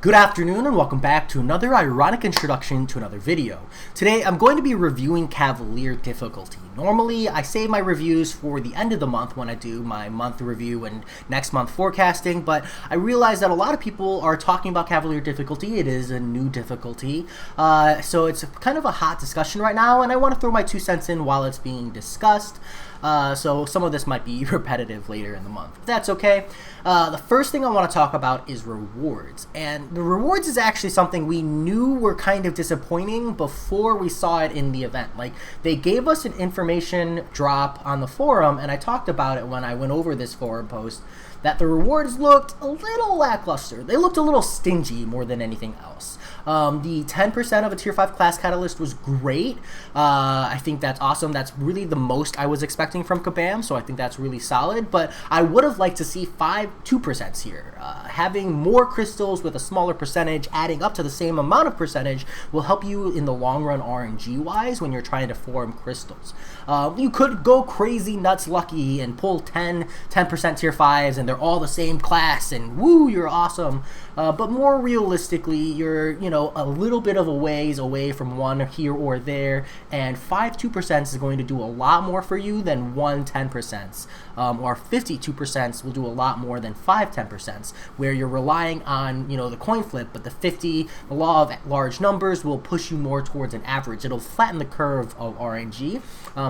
Good afternoon and welcome back to another ironic introduction to another video. Today I'm going to be reviewing Cavalier difficulty. Normally I save my reviews for the end of the month when I do my month review and next month forecasting, but I realize that a lot of people are talking about Cavalier difficulty. It is a new difficulty, so it's kind of a hot discussion right now, and I want to throw my 2 cents in while it's being discussed. So some of this might be repetitive later in the month. But that's okay. The first thing I want to talk about is rewards. And the rewards is actually something we knew were kind of disappointing before we saw it in the event. Like, they gave us an information drop on the forum, and I talked about it when I went over this forum post, that the rewards looked a little lackluster. They looked a little stingy more than anything else. The 10% of a Tier 5 class catalyst was great. I think that's awesome. That's really the most I was expecting from Kabam, so I think that's really solid. But I would have liked to see 2% here. Having more crystals with a smaller percentage, adding up to the same amount of percentage, will help you in the long run RNG-wise when you're trying to form crystals. You could go crazy nuts lucky and pull 10% Tier 5s, and they're all the same class, and woo, you're awesome. But more realistically, you're, a little bit of a ways away from one here or there, and 2% is going to do a lot more for you than 10%. Or 52% will do a lot more than 10%, where you're relying on, the coin flip, but the law of large numbers will push you more towards an average. It'll flatten the curve of RNG.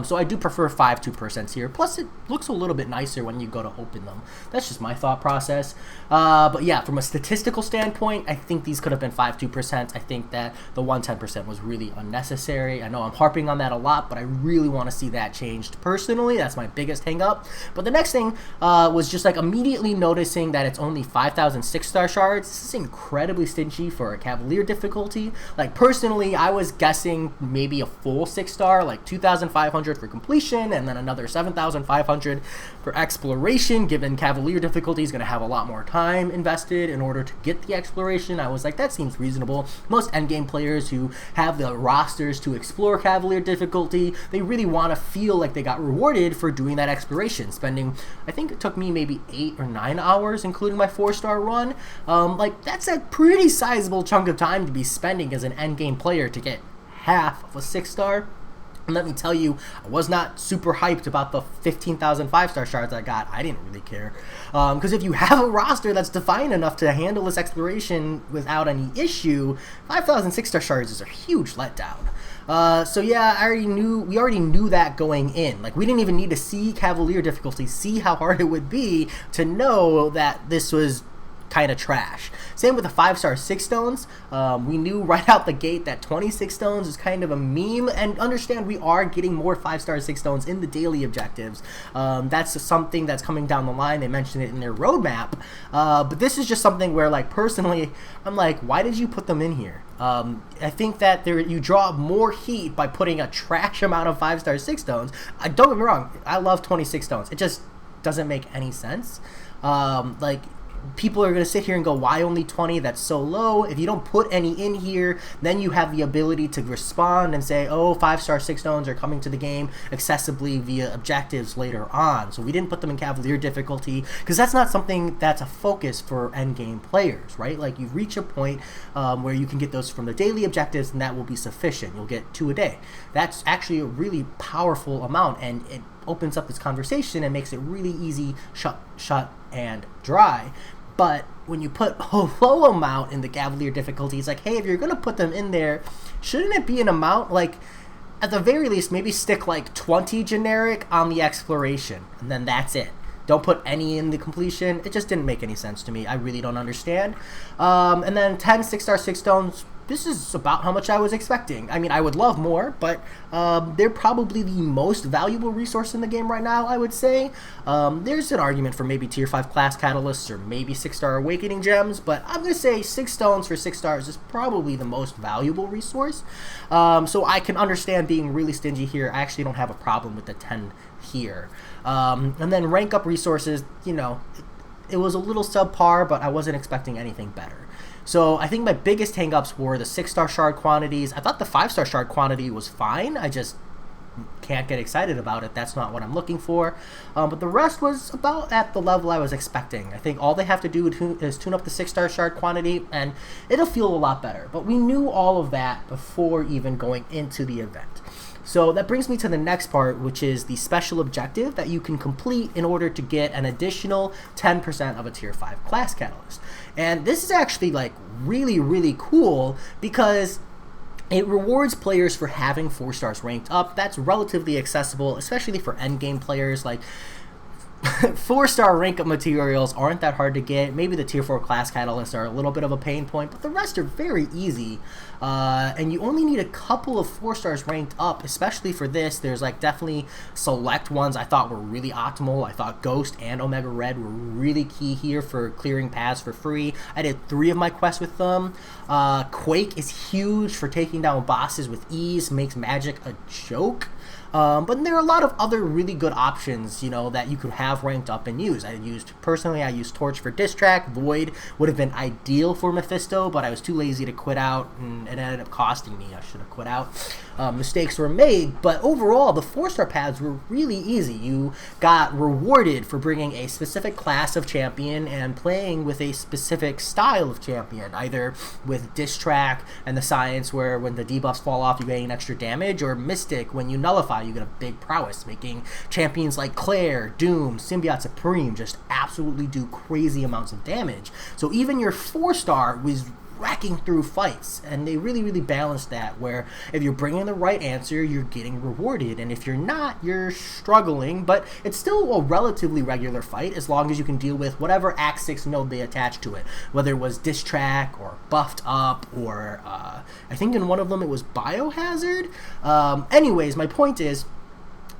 So I do prefer 2% here. Plus, it looks a little bit nicer when you go to open them. That's just my thought process. But yeah, from a statistical standpoint, I think these could have been 2%. I think that the 10% was really unnecessary. I know I'm harping on that a lot, but I really want to see that changed personally. That's my biggest hang up. But the next thing was just like immediately noticing that it's only 5,000 6-star shards. This is incredibly stingy for a Cavalier difficulty. Like, personally, I was guessing maybe a full 6-star, like 2,500 for completion, and then another 7,500 for exploration. Given Cavalier difficulty is going to have a lot more time invested in order to get the exploration, I was like, that seems reasonable. Most endgame players who have the rosters to explore Cavalier difficulty, they really want to feel like they got rewarded for doing that exploration. Spending, I think it took me maybe 8 or 9 hours, including my 4-star run. Like, that's a pretty sizable chunk of time to be spending as an endgame player to get half of a 6-star. And let me tell you, I was not super hyped about the 15,000 5-star shards I got. I didn't really care. Because if you have a roster that's defined enough to handle this exploration without any issue, 5,000 6-star shards is a huge letdown. So yeah, we already knew that going in. Like, we didn't even need to see Cavalier difficulty, see how hard it would be to know that this was kind of trash. Same with the 5-star 6 stones. We knew right out the gate that 26 stones is kind of a meme, and understand we are getting more 5-star 6 stones in the daily objectives. That's something that's coming down the line. They mentioned it in their roadmap, but this is just something where, like, personally, I'm like, why did you put them in here? I think that you draw more heat by putting a trash amount of 5-star 6 stones. Don't get me wrong, I love 26 stones. It just doesn't make any sense. Like, people are going to sit here and go, why only 20? That's so low. If you don't put any in here, then you have the ability to respond and say, oh, 5-star 6 stones are coming to the game accessibly via objectives later on. So we didn't put them in Cavalier difficulty because that's not something that's a focus for endgame players, right? Like, you reach a point where you can get those from the daily objectives, and that will be sufficient. You'll get 2 a day. That's actually a really powerful amount, and it opens up this conversation and makes it really easy, shut and dry. But when you put a low amount in the Cavalier difficulty, it's like, hey, if you're going to put them in there, shouldn't it be an amount, like, at the very least, maybe stick like 20 generic on the exploration, and then that's it. Don't put any in the completion. It just didn't make any sense to me. I really don't understand. And then 10 6-star 6 stones. This is about how much I was expecting. I mean, I would love more, but they're probably the most valuable resource in the game right now, I would say. There's an argument for maybe Tier 5 class catalysts or maybe 6-star awakening gems, but I'm going to say 6 stones for 6 stars is probably the most valuable resource. So I can understand being really stingy here. I actually don't have a problem with the 10 here. And then rank up resources, it was a little subpar, but I wasn't expecting anything better. So I think my biggest hangups were the 6-star shard quantities. I thought the 5-star shard quantity was fine. I just can't get excited about it. That's not what I'm looking for. But the rest was about at the level I was expecting. I think all they have to do is tune up the 6-star shard quantity, and it'll feel a lot better. But we knew all of that before even going into the event. So that brings me to the next part, which is the special objective that you can complete in order to get an additional 10% of a tier 5 class catalyst. And this is actually like really, really cool because it rewards players for having 4 stars ranked up. That's relatively accessible, especially for endgame players. Like 4-star rank up materials aren't that hard to get. Maybe the tier 4 class catalysts are a little bit of a pain point, but the rest are very easy. And you only need a couple of 4 stars ranked up, especially for this. There's like definitely select ones I thought were really optimal. I thought Ghost and Omega Red were really key here for clearing paths for free. I did 3 of my quests with them. Quake is huge for taking down bosses with ease, makes magic a joke. But there are a lot of other really good options, you know, that you could have ranked up and use. I used Torch for Diss Track. Void would have been ideal for Mephisto, but I was too lazy to quit out, and it ended up costing me. I should have quit out. Mistakes were made, but overall, the 4-star paths were really easy. You got rewarded for bringing a specific class of champion and playing with a specific style of champion, either with Diss Track and the science where when the debuffs fall off, you gain extra damage, or Mystic, when you nullify, you get a big prowess, making champions like Claire, Doom, Symbiote Supreme just absolutely do crazy amounts of damage. So even your 4-star was wrecking through fights, and they really, really balanced that, where if you're bringing the right answer, you're getting rewarded, and if you're not, you're struggling, but it's still a relatively regular fight as long as you can deal with whatever Act 6 node they attach to it, whether it was Diss Track or Buffed Up, or I think in one of them it was Biohazard. Anyways, my point is,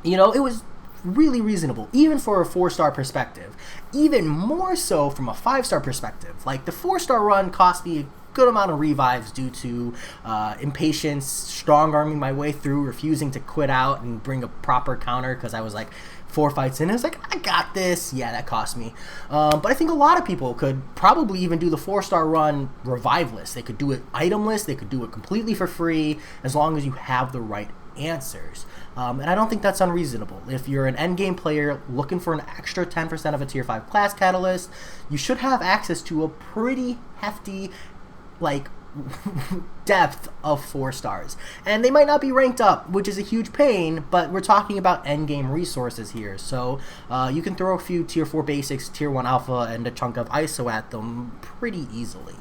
you know, it was really reasonable, even for a 4-star perspective. Even more so from a 5-star perspective. Like, the 4-star run cost me a good amount of revives due to impatience, strong-arming my way through, refusing to quit out and bring a proper counter because I was like 4 fights in. I was like, I got this. Yeah, that cost me. But I think a lot of people could probably even do the 4-star run reviveless. They could do it itemless. They could do it completely for free as long as you have the right answers. And I don't think that's unreasonable. If you're an endgame player looking for an extra 10% of a tier 5 class catalyst, you should have access to a pretty hefty, like, depth of 4 stars. And they might not be ranked up, which is a huge pain, but we're talking about endgame resources here. So you can throw a few tier 4 basics, tier 1 alpha, and a chunk of ISO at them pretty easily.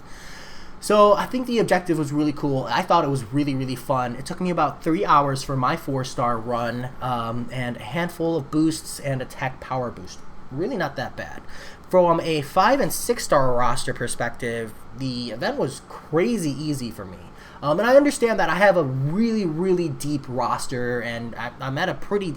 So I think the objective was really cool. I thought it was really, really fun. It took me about 3 hours for my 4-star run, and a handful of boosts and a tech power boost. Really not that bad. From a 5 and 6-star roster perspective, the event was crazy easy for me. And I understand that I have a really, really deep roster, and I'm at a pretty,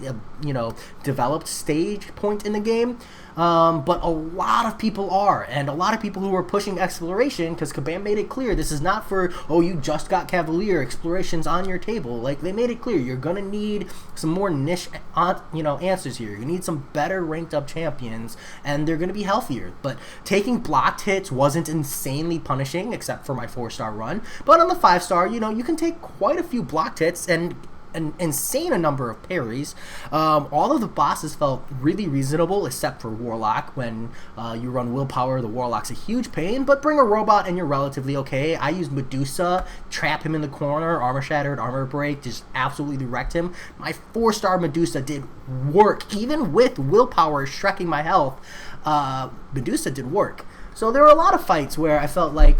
developed stage point in the game. But a lot of people are, and a lot of people who are pushing exploration, because Kabam made it clear this is not for, oh, you just got Cavalier, exploration's on your table. Like, they made it clear you're gonna need some more niche, answers here. You need some better ranked up champions, and they're gonna be healthier. But taking blocked hits wasn't insanely punishing, except for my 4-star run. But on the 5-star, you can take quite a few blocked hits and an insane number of parries. All of the bosses felt really reasonable, except for Warlock. When you run Willpower, the Warlock's a huge pain, but bring a robot and you're relatively okay. I used Medusa, trap him in the corner, armor shattered, armor break, just absolutely wrecked him. My 4-star Medusa did work. Even with Willpower shrekking my health, Medusa did work. So there were a lot of fights where I felt like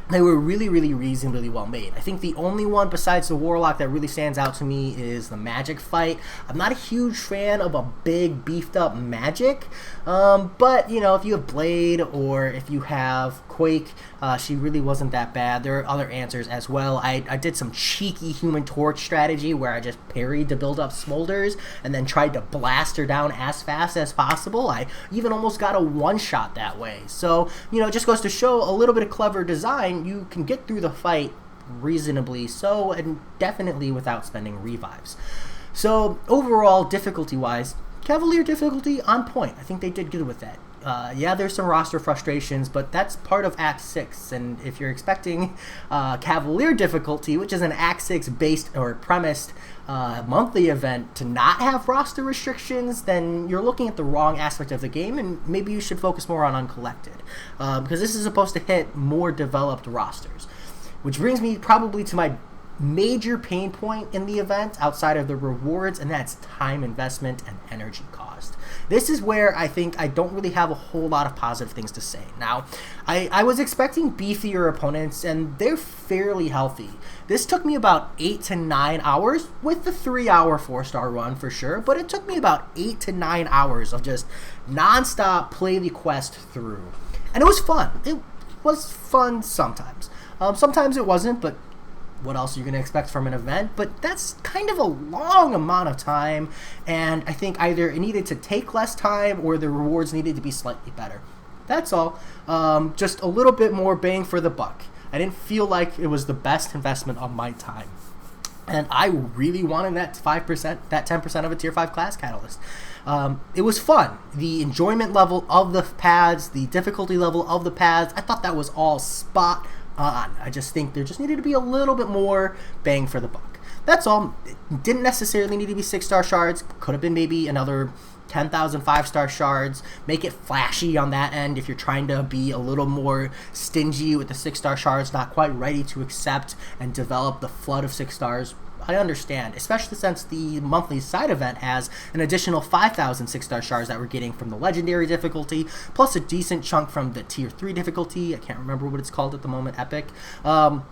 they were really, really reasonably well made. I think the only one besides the Warlock that really stands out to me is the Magic fight. I'm not a huge fan of a big, beefed up Magic, but, if you have Blade or if you have Quake, she really wasn't that bad. There are other answers as well. I did some cheeky Human Torch strategy where I just parried to build up smolders and then tried to blast her down as fast as possible. I even almost got a one-shot that way. So, it just goes to show a little bit of clever design. You can get through the fight reasonably so, and definitely without spending revives. So overall, difficulty-wise, Cavalier difficulty on point. I think they did good with that. Yeah, there's some roster frustrations, but that's part of Act 6. And if you're expecting Cavalier difficulty, which is an Act 6 based or premised monthly event, to not have roster restrictions, then you're looking at the wrong aspect of the game, and maybe you should focus more on Uncollected. Because this is supposed to hit more developed rosters. Which brings me probably to my major pain point in the event outside of the rewards, and that's time investment and energy cost. This is where I think I don't really have a whole lot of positive things to say. Now, I was expecting beefier opponents, and they're fairly healthy. This took me about 8 to 9 hours with the 3-hour 4-star run for sure, but it took me about 8 to 9 hours of just non-stop play the quest through. And it was fun. It was fun sometimes. Sometimes it wasn't, but what else are you going to expect from an event? But that's kind of a long amount of time, and I think either it needed to take less time or the rewards needed to be slightly better. That's all. Just a little bit more bang for the buck. I didn't feel like it was the best investment of my time. And I really wanted that 5%, that 10% of a Tier 5 class catalyst. It was fun. The enjoyment level of the paths, the difficulty level of the paths, I thought that was all spot on. I just think there just needed to be a little bit more bang for the buck. That's all. It didn't necessarily need to be 6-star shards. Could have been maybe another 10,000 5-star shards. Make it flashy on that end if you're trying to be a little more stingy with the 6-star shards, not quite ready to accept and develop the flood of 6 stars. I understand, especially since the monthly side event has an additional 5,000 6-star shards that we're getting from the legendary difficulty, plus a decent chunk from the tier 3 difficulty. I can't remember what it's called at the moment, epic. But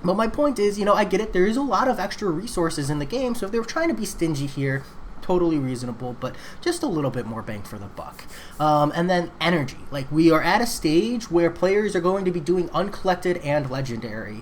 my point is, I get it. There is a lot of extra resources in the game, so if they were trying to be stingy here, totally reasonable, but just a little bit more bang for the buck. And then energy. Like, we are at a stage where players are going to be doing uncollected and legendary.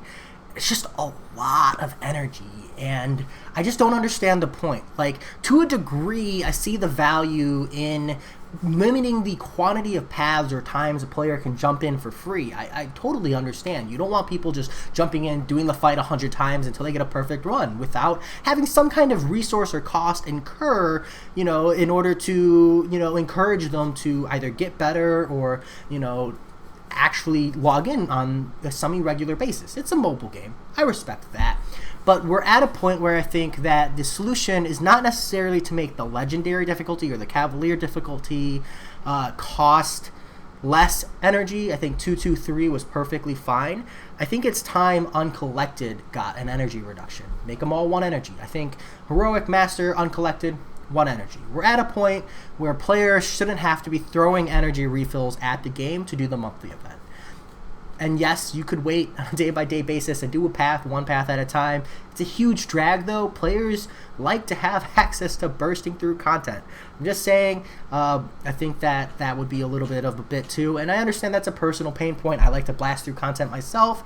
It's just a lot of energy, and I just don't understand the point. Like, to a degree, I see the value in limiting the quantity of paths or times a player can jump in for free. I totally understand. You don't want people just jumping in, doing the fight 100 times until they get a perfect run without having some kind of resource or cost incur, in order to, encourage them to either get better or, actually log in on a semi-regular basis. It's a mobile game. I respect that. But we're at a point where I think that the solution is not necessarily to make the legendary difficulty or the Cavalier difficulty cost less energy. I think 223 was perfectly fine. I think it's time Uncollected got an energy reduction. Make them all 1 energy. I think Heroic, Master, Uncollected, 1 energy. We're at a point where players shouldn't have to be throwing energy refills at the game to do the monthly event. And yes, you could wait on a day-by-day basis and do one path at a time. It's a huge drag, though. Players like to have access to bursting through content. I'm just saying, I think that would be a little bit of a bit too. And I understand that's a personal pain point. I like to blast through content myself.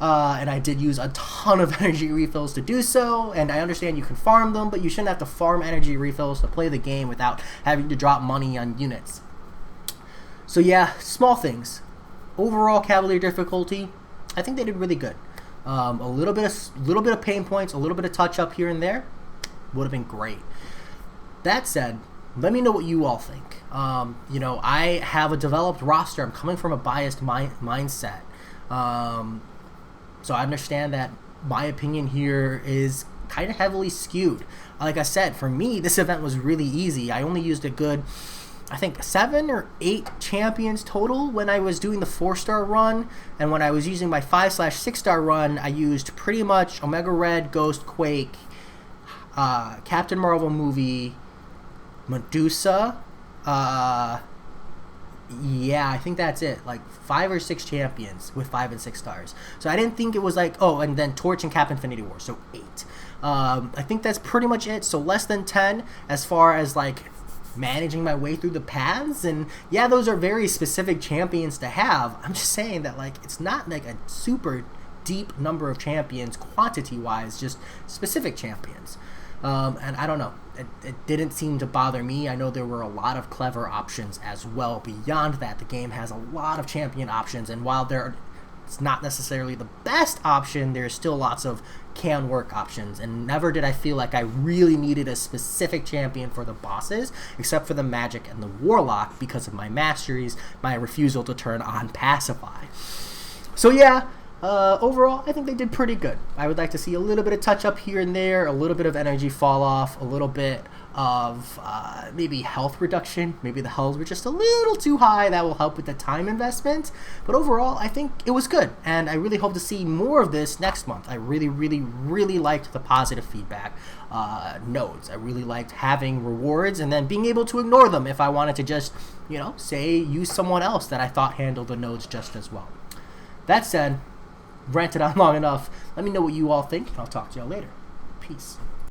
And I did use a ton of energy refills to do so, and I understand you can farm them, but you shouldn't have to farm energy refills to play the game without having to drop money on units. So yeah, small things. Overall Cavalier difficulty, I think they did really good. A little bit of pain points, a little bit of touch up here and there would have been great. That said, let me know what you all think. I have a developed roster. I'm coming from a biased mindset. So I understand that my opinion here is kind of heavily skewed. Like I said, for me, this event was really easy. I only used a good, I think, 7 or 8 champions total when I was doing the 4-star run. And when I was using my 5/6-star run, I used pretty much Omega Red, Ghost, Quake, Captain Marvel movie, Medusa, yeah, I think that's it. Like 5 or 6 champions with 5 and 6 stars. So I didn't think it was like, and then Torch and Cap Infinity War, so 8. I think that's pretty much it. So less than 10 as far as like managing my way through the paths. And yeah, those are very specific champions to have. I'm just saying that like it's not like a super deep number of champions quantity wise, just specific champions. And I don't know, it didn't seem to bother me. I know there were a lot of clever options as well. Beyond that, the game has a lot of champion options, and while they're it's not necessarily the best option, there's still lots of can work options, and never did I feel like I really needed a specific champion for the bosses, except for the magic and the warlock because of my masteries, my refusal to turn on pacify. So yeah, overall, I think they did pretty good. I would like to see a little bit of touch up here and there, a little bit of energy fall off, a little bit of maybe health reduction. Maybe the health were just a little too high. That will help with the time investment. But overall, I think it was good, and I really hope to see more of this next month. I really, really, really liked the positive feedback nodes. I really liked having rewards and then being able to ignore them if I wanted to just, say use someone else that I thought handled the nodes just as well. That said, ranted on long enough. Let me know what you all think, and I'll talk to y'all later. Peace.